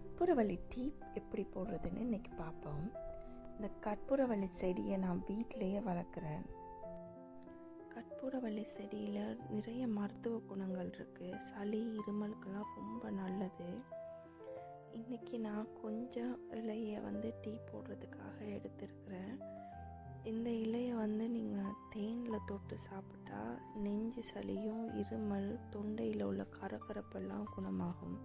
கற்பூரவள்ளி டீ எப்படி போடுறதுன்னு இன்றைக்கி பார்ப்போம். இந்த கற்பூரவள்ளி செடியை நான் வீட்டிலையே வளர்க்குறேன். கற்பூரவள்ளி செடியில் நிறைய மருத்துவ குணங்கள் இருக்குது. சளி இருமலுக்கெல்லாம் ரொம்ப நல்லது. இன்றைக்கி நான் கொஞ்சம் இலையை டீ போடுறதுக்காக எடுத்துருக்கிறேன். இந்த இலையை நீங்கள் தேனில் தொட்டு சாப்பிட்டா நெஞ்சு சளியும் இருமல் தொண்டையில் உள்ள கரகரப்பெல்லாம் குணமாகும்.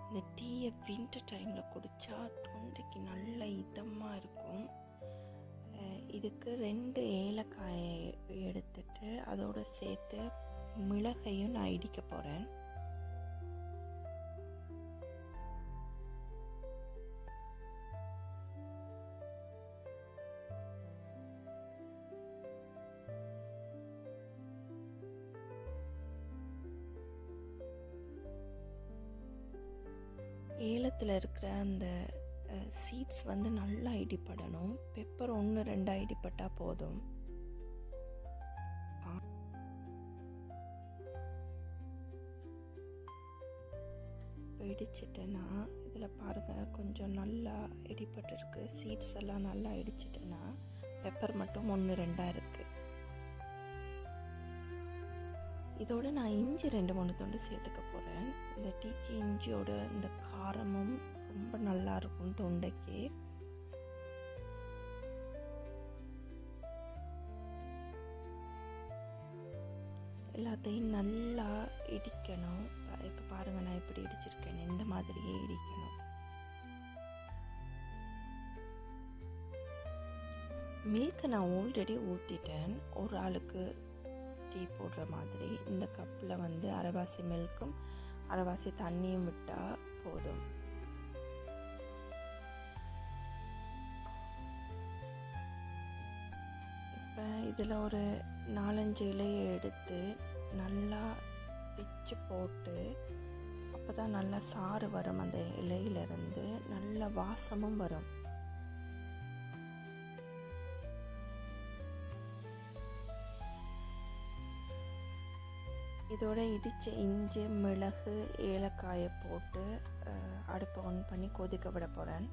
இந்த டீயை வின்டர் டைமில் குடித்தா தொண்டைக்கு நல்ல இதமாக இருக்கும். இதுக்கு 2 ஏலக்காயை எடுத்துட்டு அதோடு சேர்த்து மிளகையும் நான் இடிக்க போகிறேன். ஏலத்தில் இருக்கிற அந்த சீட்ஸ் நல்லா இடிப்படணும். பெப்பர் 1-2 இடிப்பட்டால் போதும். இப்போ இடிச்சிட்டேன்னா இதில் பாருங்கள், கொஞ்சம் நல்லா இடிப்பட்டுருக்கு. சீட்ஸ் எல்லாம் நல்லா இடிச்சிட்டேன்னா பெப்பர் மட்டும் 1-2 இருக்குது. இதோடு நான் இஞ்சி 2-3 துண்டு சேர்த்துக்க போகிறேன். இந்த டீக்கு இஞ்சியோட இந்த காரமும் ரொம்ப நல்லா இருக்கும் தொண்டைக்கு. எல்லாத்தையும் நல்லா இடிக்கணும். இப்போ பாருங்கள், நான் இப்படி இடிச்சிருக்கேன். இந்த மாதிரியே இடிக்கணும். மில்கை நான் ஆல்ரெடி ஊற்றிட்டேன். ஒரு ஆளுக்கு டீ போடுற மாதிரி இந்த கப்பில் அரைவாசி மில்க்கும் அரைவாசி தண்ணியும் விட்டால் போதும். இப்போ இதில் ஒரு 4-5 இலையை எடுத்து நல்லா பிச்சு போட்டு, அப்போ தான் நல்லா சாறு வரும். அந்த இலையிலேருந்து நல்ல வாசமும் வரும். இதோட இடித்த இஞ்சி, மிளகு, ஏலக்காயை போட்டு அடுப்பை ஆன் பண்ணி கொதிக்க விட போகிறேன்.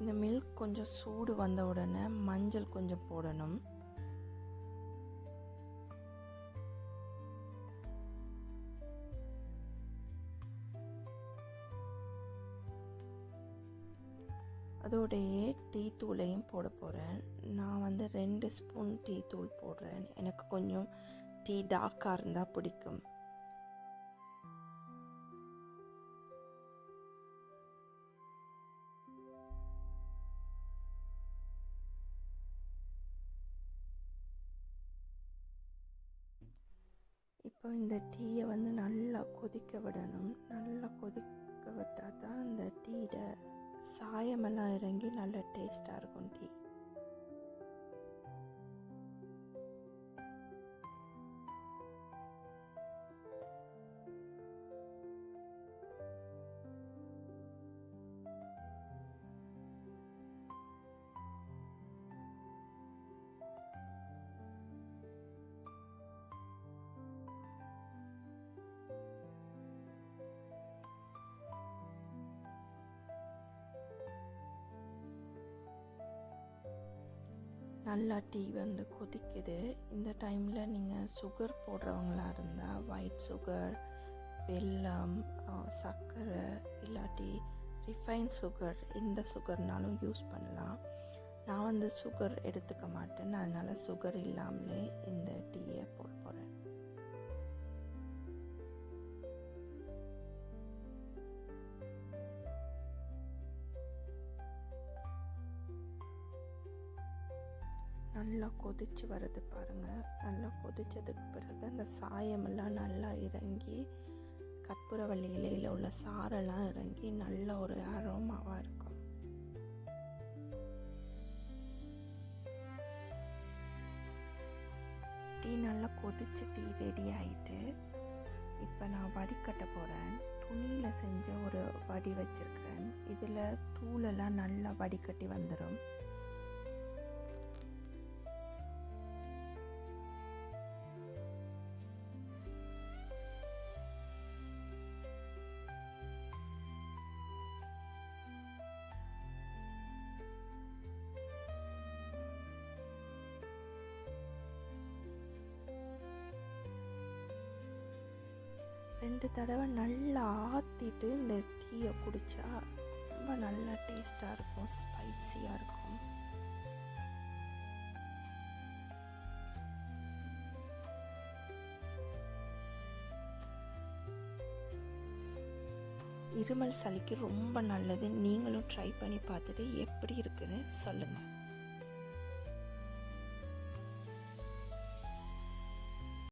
இந்த மில்க் கொஞ்சம் சூடு வந்த உடனே மஞ்சள் கொஞ்சம் போடணும். அதோடையே டீ தூளையும் போட போகிறேன். நான் 2 ஸ்பூன் டீ தூள் போடுறேன். எனக்கு கொஞ்சம் டீ டார்க்காக இருந்தால் பிடிக்கும். இப்போ இந்த டீயை நல்லா கொதிக்க விடணும். நல்லா கொதிக்க விட்டால் தான் இந்த டீயோட சாயமெல்லாம் இறங்கி நல்ல டேஸ்ட்டாக இருக்கும் டீ. நல்லா டீ கொதிக்குது. இந்த டைமில் நீங்கள் சுகர் போடுறவங்களா இருந்தால் ஒயிட் சுகர், வெல்லம், சர்க்கரை இல்லாட்டி ரிஃபைன் சுகர், எந்த சுகர்னாலும் யூஸ் பண்ணலாம். நான் சுகர் எடுத்துக்க மாட்டேன், அதனால் சுகர் இல்லாமலே இந்த டீயை போட போகிறேன். நல்லா கொதித்து வருது பாருங்கள். நல்லா கொதித்ததுக்கு பிறகு அந்த சாயமெல்லாம் நல்லா இறங்கி கற்பூரவள்ளி இலையில் உள்ள சாரெல்லாம் இறங்கி நல்ல ஒரு அரோமாவாக இருக்கும். டீ நல்லா கொதிச்சு டீ ரெடி ஆகிட்டு இப்போ நான் வடிகட்ட போகிறேன். துணியில் செஞ்ச ஒரு வடி வச்சுருக்கிறேன். இதில் தூளெல்லாம் நல்லா வடிகட்டி வந்துடும். ரெண்டு தடவை நல்லா ஆற்றிட்டு இந்த டீயை குடித்தா ரொம்ப நல்லா டேஸ்ட்டாக இருக்கும், ஸ்பைஸியாக இருக்கும். இருமல் சளிக்கு ரொம்ப நல்லது. நீங்களும் ட்ரை பண்ணி பார்த்துட்டு எப்படி இருக்குன்னு சொல்லுங்கள்.